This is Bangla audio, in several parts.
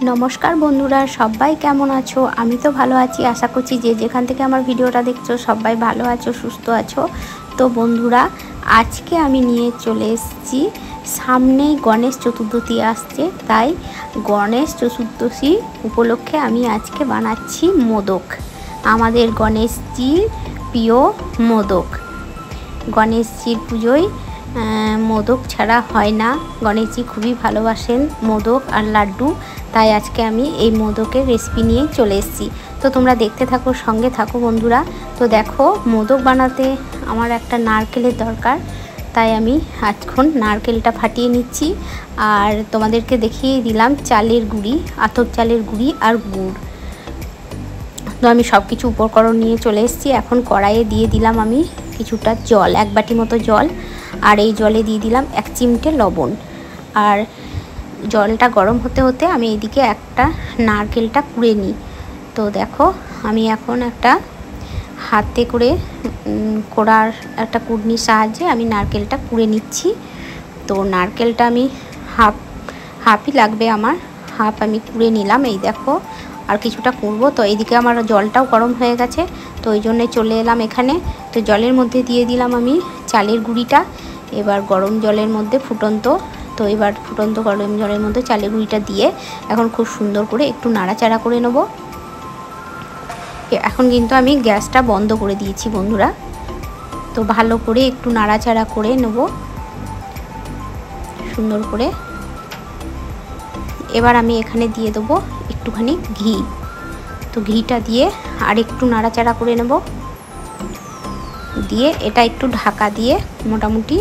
নমস্কার বন্ধুরা, সবাই কেমন আছো? আমি তো ভালো আছি। আশা করছি যে যেখান থেকে আমার ভিডিওটা দেখছো সবাই ভালো আছো, সুস্থ আছো। তো বন্ধুরা, আজকে আমি নিয়ে চলে এসেছি, সামনেই গণেশ চতুর্দশী আসছে, তাই গণেশ চতুর্দশী উপলক্ষে আমি আজকে বানাচ্ছি মোদক। আমাদের গণেশজির প্রিয় মোদক। গণেশজির পুজোয় মোদক ছাড়া হয় না। গণেশজি খুবই ভালোবাসেন মোদক আর লাড্ডু, তাই আজকে আমি এই মোদকের রেসিপি নিয়ে চলে এসেছি। তো তোমরা দেখতে থাকো, সঙ্গে থাকো বন্ধুরা। তো দেখো, মোদক বানাতে আমার একটা নারকেলের দরকার, তাই আমি এখন নারকেলটা ফাটিয়ে নিচ্ছি। আর তোমাদেরকে দেখিয়ে দিলাম চালের গুঁড়ি, আতপ চালের গুঁড়ি আর গুড়। তো আমি সব কিছু উপকরণ নিয়ে চলে এসেছি। এখন কড়াইয়ে দিয়ে দিলাম আমি কিছুটা জল, 1 বাটি মতো জল। আর এই জলে দিয়ে দিলাম 1 চিমটে লবণ। আর জলটা গরম হতে হতে আমি এইদিকে একটা নারকেলটা কুড়ে নিই। তো দেখো, আমি এখন একটা হাতে করে কোড়ার একটা কুড়নির সাহায্যে আমি নারকেলটা কুড়ে নিচ্ছি। তো নারকেলটা আমি হাফই লাগবে আমার, হাফ আমি কুড়ে নিলাম। এই দেখো, আর কিছুটা কুড়বো। তো এইদিকে আমার জলটাও গরম হয়ে গেছে, তো ওই জন্যে চলে এলাম এখানে। তো জলের মধ্যে দিয়ে দিলাম আমি চালের গুঁড়িটা। এবার গরম জলের মধ্যে তো এবার ফুটন্ত গরম জলের মধ্যে চালের গুঁড়িটা দিয়ে এখন খুব সুন্দর করে একটু নাড়াচাড়া করে নেব। এখন কিন্তু আমি গ্যাসটা বন্ধ করে দিয়েছি বন্ধুরা। তো ভালো করে একটু নাড়াচাড়া করে নেব সুন্দর করে। এবার আমি এখানে দিয়ে দেবো একটুখানি ঘি। তো ঘিটা দিয়ে আর একটু নাড়াচাড়া করে নেব, দিয়ে এটা একটু ঢাকা দিয়ে মোটামুটি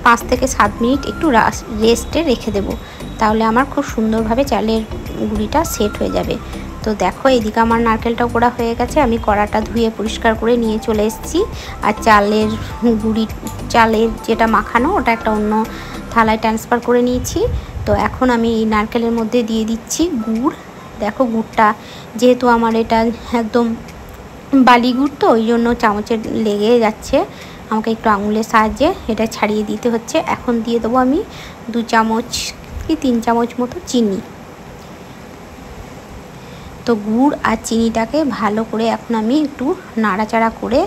5 থেকে 7 মিনিট একটু রেস্টে রেখে দেব। তাহলে আমার খুব সুন্দরভাবে চালের গুঁড়িটা সেট হয়ে যাবে। তো দেখো, এইদিকে আমার নারকেলটাও কোড়া হয়ে গেছে। আমি কড়াটা ধুয়ে পরিষ্কার করে নিয়ে চলে এসেছি। আর চালের যেটা মাখানো ওটা একটা অন্য থালায় ট্রান্সফার করে নিয়েছি। তো এখন আমি এই নারকেলের মধ্যে দিয়ে দিচ্ছি গুড়। দেখো, গুড়টা যেহেতু আমার এটা একদম বালি গুড়, তো ওই জন্য চামচের লেগে যাচ্ছে, আমাকে একটু আঙুলের সাহায্যে এটা ছাড়িয়ে দিতে হচ্ছে। এখন দিয়ে দেবো আমি 2 চামচ কি 3 চামচ মতো চিনি। তো গুড় আর চিনিটাকে ভালো করে এখন আমি একটু নাড়াচাড়া করে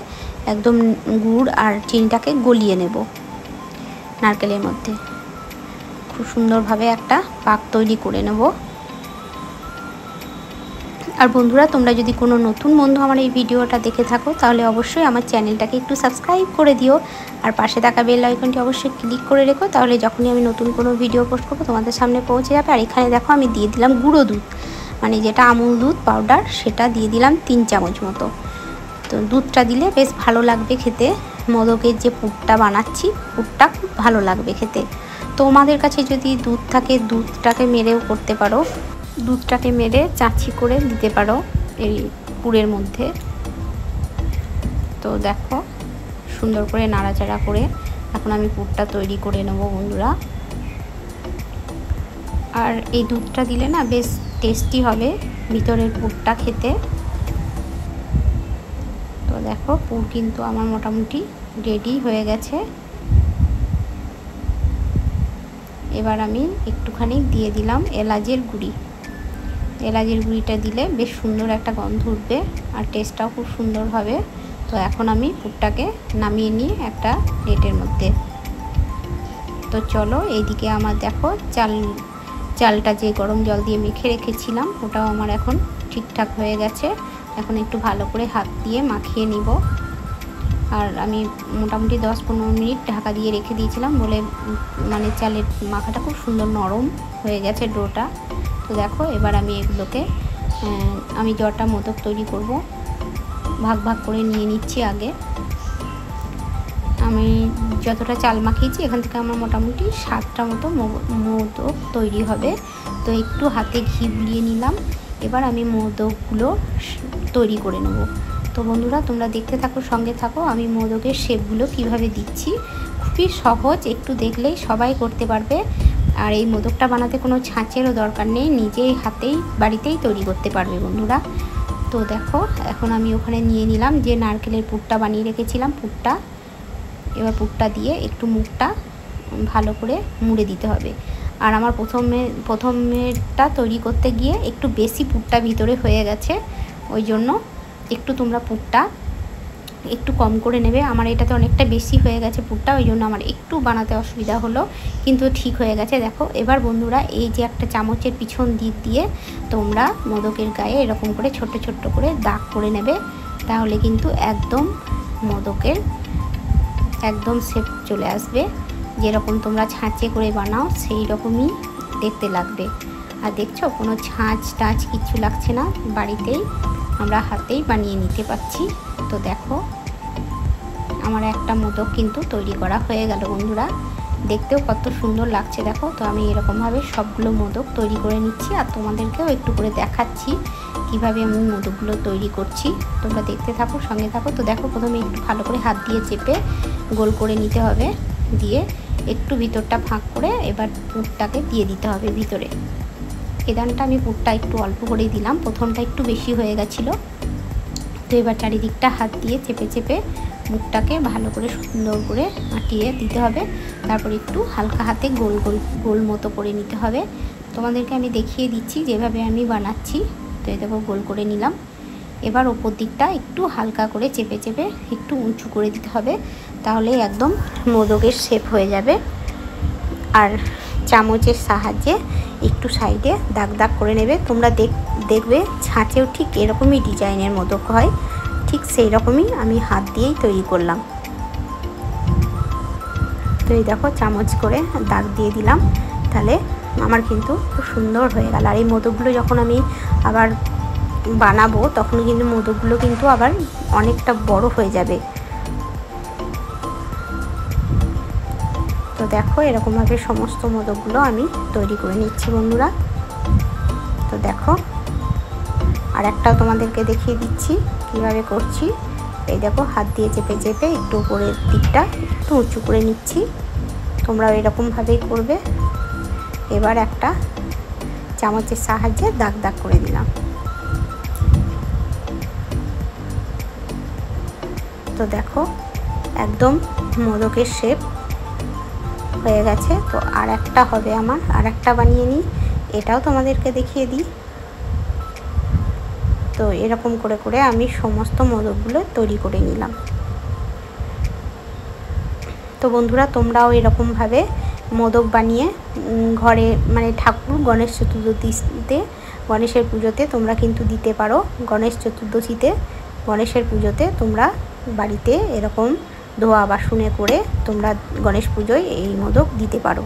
একদম গুড় আর চিনিটাকে গলিয়ে নেব নারকেলের মধ্যে। খুব সুন্দরভাবে একটা পাক তৈরি করে নেব। আর বন্ধুরা, তোমরা যদি কোনো নতুন বন্ধু আমার এই ভিডিওটা দেখে থাকো, তাহলে অবশ্যই আমার চ্যানেলটাকে একটু সাবস্ক্রাইব করে দিও। আর পাশে থাকা বেল আইকনটি অবশ্যই ক্লিক করে রেখো, তাহলে যখনই আমি নতুন কোনো ভিডিও পোস্ট করবো তোমাদের সামনে পৌঁছে যাবে। আর এখানে দেখো, আমি দিয়ে দিলাম গুঁড়ো দুধ, মানে যেটা আমুল দুধ পাউডার, সেটা দিয়ে দিলাম 3 চামচ মতো। তো দুধটা দিলে বেশ ভালো লাগবে খেতে। মোদকের যে পুরটা বানাচ্ছি, পুরটা খুব ভালো লাগবে খেতে। তোমাদের কাছে যদি দুধ থাকে, দুধটাকে মেরেও করতে পারো, দুধটাকে মেরে চাঁচি করে দিতে পারো এই পুরের মধ্যে। তো দেখো, সুন্দর করে নাড়াচাড়া করে এখন আমি পুরটা তৈরি করে নেব বন্ধুরা। আর এই দুধটা দিলে না বেশ টেস্টি হবে ভিতরের পুরটা খেতে। তো দেখো, পুর কিন্তু আমার মোটামুটি রেডি হয়ে গেছে। এবার আমি একটুখানি দিয়ে দিলাম এলাচের গুঁড়ি। এলাচের গুঁড়িটা দিলে বেশ সুন্দর একটা গন্ধ উঠবে আর টেস্টটাও খুব সুন্দর হবে। তো এখন আমি পুরটাকে নামিয়ে নিই একটা প্লেটের মধ্যে। তো চলো, এইদিকে আমার দেখো চালটা যে গরম জল দিয়ে মেখে রেখেছিলাম, ওটাও আমার এখন ঠিকঠাক হয়ে গেছে। এখন একটু ভালো করে হাত দিয়ে মাখিয়ে নিব। আর আমি মোটামুটি 10-15 মিনিট ঢাকা দিয়ে রেখে দিয়েছিলাম বলে মানে চালের মাখাটা খুব সুন্দর নরম হয়ে গেছে ডোটা। তো দেখো, এবার আমি এগুলোকে আমি যটা মোদক তৈরি করব ভাগ ভাগ করে নিয়ে নিচ্ছি। আগে আমি যতটা চাল মাখিয়েছি, এখান থেকে আমার মোটামুটি 7টা মতো মোদক তৈরি হবে। তো একটু হাতে ঘি বুলিয়ে নিলাম। এবার আমি মোদকগুলো তৈরি করে নেব। তো বন্ধুরা, তোমরা দেখতে থাকো, সঙ্গে থাকো, আমি মোদকের শেপগুলো কিভাবে দিচ্ছি। খুবই সহজ, একটু দেখলেই সবাই করতে পারবে। আর এই মোদকটা বানাতে কোনো ছাঁচেরও দরকার নেই, নিজেই হাতেই বাড়িতেই তৈরি করতে পারবে বন্ধুরা। তো দেখো, এখন আমি ওখানে নিয়ে নিলাম যে নারকেলের পুরটা বানিয়ে রেখেছিলাম, পুরটা। এবার পুরটা দিয়ে একটু মুখটা ভালো করে মুড়ে দিতে হবে। আর আমার প্রথমেরটা তৈরি করতে গিয়ে একটু বেশি পুরটা ভিতরে হয়ে গেছে, ওই জন্য একটু তোমরা পুরটা একটু কম করে নেবে। আমার এটাতে অনেকটা বেশি হয়ে গেছে পুরটা, ওই জন্য আমার একটু বানাতে অসুবিধা হলো, কিন্তু ঠিক হয়ে গেছে। দেখো এবার বন্ধুরা এই যে একটা চামচের পিছন দিক দিয়ে তোমরা মোদকের গায়ে এরকম করে ছোট ছোট করে দাগ করে নেবে, তাহলে কিন্তু একদম মোদকের একদম শেপ চলে আসবে। যেরকম তোমরা ছাঁচে করে বানাও সেই রকমই দেখতে লাগবে। আর দেখছো কোনো ছাঁচ টাচ কিছু লাগছে না, বাড়িতেই আমরা হাতেই বানিয়ে নিতে পারছি। তো দেখো আমার একটা মোদক কিন্তু তৈরি করা হয়ে গেল বন্ধুরা, দেখতেও কত সুন্দর লাগছে দেখো। তো আমি এরকমভাবে সবগুলো মোদক তৈরি করে নিচ্ছি, আর তোমাদেরকেও একটু করে দেখাচ্ছি কিভাবে আমি মোদকগুলো তৈরি করছি। তোমরা দেখতে থাকো, সঙ্গে থাকো। তো দেখো প্রথমে একটু ভালো করে হাত দিয়ে চেপে গোল করে নিতে হবে, দিয়ে একটু ভিতরটা ফাঁক করে এবার পুরটাকে দিয়ে দিতে হবে ভিতরে। এদানটা আমি পুরটা একটু অল্প করেই দিলাম, প্রথমটা একটু বেশি হয়ে গেছিলো। তো এবার চারিদিকটা হাত দিয়ে চেপে চেপে মুখটাকে ভালো করে সুন্দর করে আঁটিয়ে দিতে হবে। তারপর একটু হালকা হাতে গোল গোল গোল মতো করে নিতে হবে। তোমাদেরকে আমি দেখিয়ে দিচ্ছি যেভাবে আমি বানাচ্ছি। তো এই দেখো গোল করে নিলাম। এবার ওপর দিকটা একটু হালকা করে চেপে চেপে একটু উঁচু করে দিতে হবে, তাহলে একদম মোদকের শেপ হয়ে যাবে। আর চামচের সাহায্যে একটু সাইডে দাগ দাগ করে নেবে। তোমরা দেখবে ছাঁচেও ঠিক এরকমই ডিজাইনের মোদক হয়, ঠিক সেই রকমই আমি হাত দিয়েই তৈরি করলাম। তো এই দেখো চামচ করে দাগ দিয়ে দিলাম, তাহলে আমার কিন্তু খুব সুন্দর হয়ে গেল। আর এই মোদকগুলো যখন আমি আবার বানাবো তখন কিন্তু মোদকগুলো কিন্তু আবার অনেকটা বড় হয়ে যাবে। তো দেখো এরকমভাবে সমস্ত মোদকগুলো আমি তৈরি করে নিচ্ছি বন্ধুরা। তো দেখো আর একটাও তোমাদেরকে দেখিয়ে দিচ্ছি কিভাবে করছি। এই দেখো হাত দিয়ে চেপে চেপে একটু উপরের দিকটা একটু উঁচু করে নিচ্ছি, তোমরাও এরকমভাবেই করবে। এবার একটা চামচের সাহায্যে দাগ দাগ করে দিলাম। তো দেখো একদম মোদকের শেপ হয়ে গেছে। তো আর একটা হবে আমার, আর একটা বানিয়ে নিই, এটাও তোমাদেরকে দেখিয়ে দিই। তো এরকম করে করে আমি সমস্ত মোদকগুলো তৈরি করে নিলাম। তো বন্ধুরা তোমরাও এরকমভাবে মোদক বানিয়ে ঘরে মানে ঠাকুর গণেশ চতুর্দশীতে গণেশের পুজোতে তোমরা কিন্তু দিতে পারো। গণেশ চতুর্দশীতে গণেশের পুজোতে তোমরা বাড়িতে এরকম ধোয়া বাসনে করে তোমরা গণেশ পুজোয় এই মোদক দিতে পারো।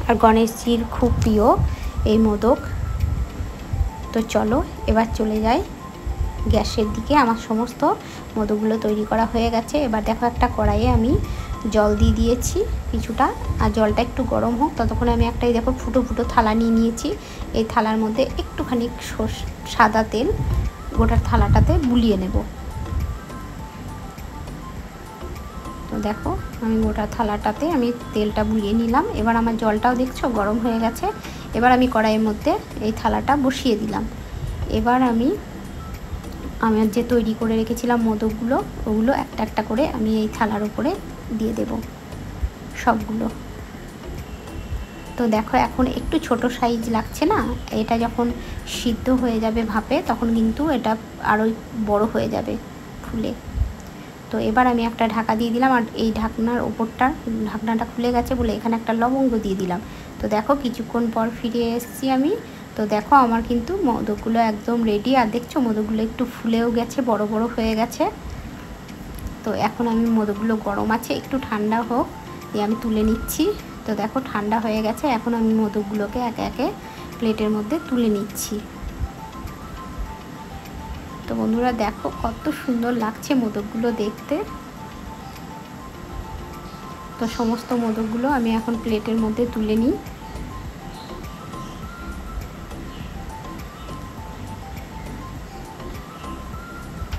আর গণেশজির খুব প্রিয় এই মোদক। তো চলো এবার চলে যাই গ্যাসের দিকে। আমার সমস্ত মোদকগুলো তৈরি করা হয়ে গেছে। এবার দেখো একটা কড়াইয়ে আমি জল দিয়ে দিয়েছি কিছুটা, আর জলটা একটু গরম হোক ততক্ষণে আমি একটাই দেখো ফুটো ফুটো থালা নিয়ে নিয়েছি। এই থালার মধ্যে একটুখানি সাদা তেল গোটা থালাটাতে বুলিয়ে নেব। তো দেখো আমি গোটা থালাটাতে আমি তেলটা বুলিয়ে নিলাম। এবার আমার জলটাও দেখছো গরম হয়ে গেছে। এবার আমি কড়াইয়ের মধ্যে এই থালাটা বসিয়ে দিলাম। এবার আমি যে তৈরি করে রেখেছিলাম মোদকগুলো ওগুলো একটা একটা করে আমি এই থালার উপরে দিয়ে দেব সবগুলো। তো দেখো এখন একটু ছোট সাইজ লাগছে না, এটা যখন সিদ্ধ হয়ে যাবে ভাপে তখন কিন্তু এটা আরও বড় হয়ে যাবে ফুলে। তো এবার আমি একটা ঢাকা দিয়ে দিলাম, আর এই ঢাকনার ওপরটা ঢাকনাটা খুলে গেছে বলে এখানে একটা লবঙ্গ দিয়ে দিলাম। তো দেখো কিছুক্ষণ পর ফিরে এসেছি আমি। তো দেখো আমার কিন্তু মোদকগুলো একদম রেডি। আর দেখছো মোদকগুলো একটু ফুলেও গেছে, বড় বড় হয়ে গেছে। তো এখন আমি মোদকগুলো গরম আছে, একটু ঠান্ডা হোক দিয়ে আমি তুলে নিচ্ছি। তো দেখো ঠান্ডা হয়ে গেছে, এখন আমি মোদকগুলোকে একে একে প্লেটের মধ্যে তুলে নিচ্ছি। তো বন্ধুরা দেখো কত সুন্দর লাগছে মোদকগুলো দেখতে। তো সমস্ত মোদকগুলো আমি এখন প্লেটের মধ্যে তুলে নিই।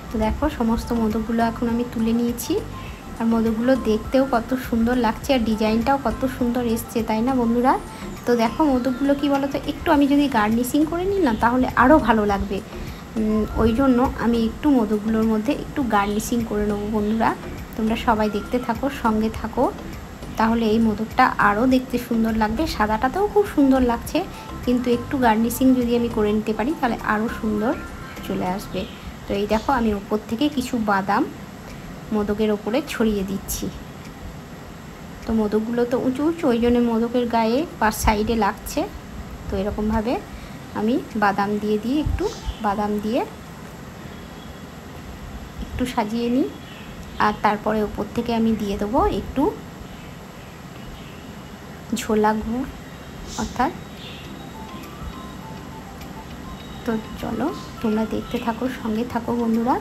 তো দেখো সমস্ত মোদকগুলো এখন আমি তুলে নিয়েছি। আর মোদকগুলো দেখতেও কত সুন্দর লাগছে, আর ডিজাইনটাও কত সুন্দর এসছে, তাই না বন্ধুরা? তো দেখো মোদকগুলো কি বলো তো, একটু আমি যদি গার্নিশিং করে নিলাম তাহলে আরও ভালো লাগবে। ওই জন্য আমি একটু মোদকগুলোর মধ্যে একটু গার্নিশিং করে নেবো বন্ধুরা। তোমরা সবাই দেখতে থাকো, সঙ্গে থাকো। তাহলে এই মোদকটা আরও দেখতে সুন্দর লাগবে। সাদাটাতেও খুব সুন্দর লাগছে, কিন্তু একটু গার্নিশিং যদি আমি করে নিতে পারি তাহলে আরও সুন্দর চলে আসবে। তো এই দেখো আমি উপর থেকে কিছু বাদাম মোদকের ওপরে ছড়িয়ে দিচ্ছি। তো মোদকগুলো তো উঁচু উঁচু, ওই জন্য মোদকের গায়ে বা সাইডে লাগছে। তো এরকমভাবে আমি বাদাম দিয়ে একটু সাজিয়ে নিই। আর তারপরে উপর থেকে আমি দিয়ে দেবো একটু ঝোলা গুড়, অর্থাৎ। তো চলো তোমরা দেখতে থাকো, সঙ্গে থাকো বন্ধুরা।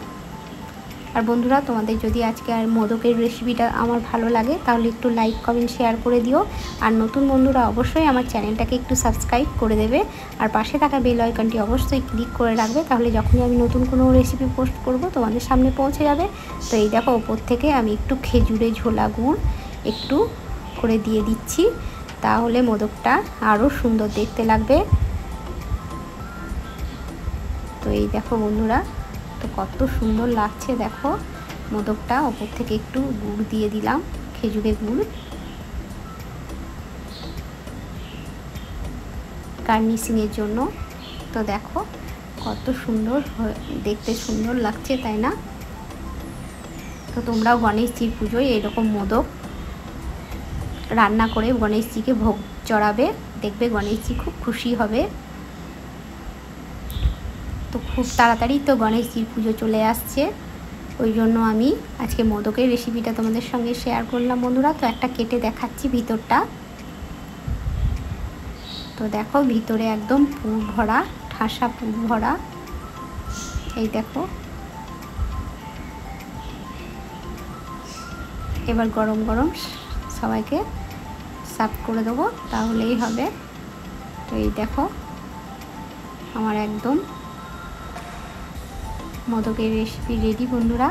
আর বন্ধুরা, তোমাদের যদি আজকে আর মোদকের রেসিপিটা আমার ভালো লাগে তাহলে একটু লাইক কমেন্ট শেয়ার করে দিও। আর নতুন বন্ধুরা অবশ্যই আমার চ্যানেলটাকে একটু সাবস্ক্রাইব করে দেবে। আর পাশে থাকা বেল আইকনটি অবশ্যই ক্লিক করে রাখবে, তাহলে যখনই আমি নতুন কোনো রেসিপি পোস্ট করব তোমাদের সামনে পৌঁছে যাবে। তো এই দেখো উপর থেকে আমি একটু খেজুরে ঝোলা গুড় একটু করে দিয়ে দিচ্ছি, তাহলে মোদকটা আরও সুন্দর দেখতে লাগবে। তো এই দেখো বন্ধুরা, তো কত সুন্দর লাগছে দেখো মোদকটা। ওপর থেকে একটু গুড় দিয়ে দিলাম, খেজুরের গুড়, গার্নিশিংয়ের জন্য। তো দেখো কত সুন্দর দেখতে সুন্দর লাগছে, তাই না? তো তোমরাও গণেশজির পুজোয় এরকম মোদক রান্না করে গণেশজিকে ভোগ চড়াবে, দেখবে গণেশজি খুব খুশি হবে। তো খুব তাড়াতাড়ি তো গণেশজির পুজো চলে আসছে, ওই জন্য আমি আজকে মোদকের রেসিপিটা তোমাদের সঙ্গে শেয়ার করলাম বন্ধুরা। তো একটা কেটে দেখাচ্ছি ভিতরটা। তো দেখো ভিতরে একদম পুর ভরা, ঠাসা পুর ভরা। এই দেখো, এবার গরম গরম সবাইকে সার্ভ করে দেবো, তাহলেই হবে। তো এই দেখো আমার একদম মোদকের রেসিপি রেডি বন্ধুরা।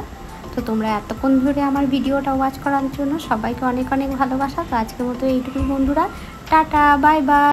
তো তোমরা এতক্ষণ ধরে আমার ভিডিওটা ওয়াচ করার জন্য সবাইকে অনেক অনেক ভালোবাসা। তো আজকের মতো এইটুকুই বন্ধুরা, টাটা, বাই বাই।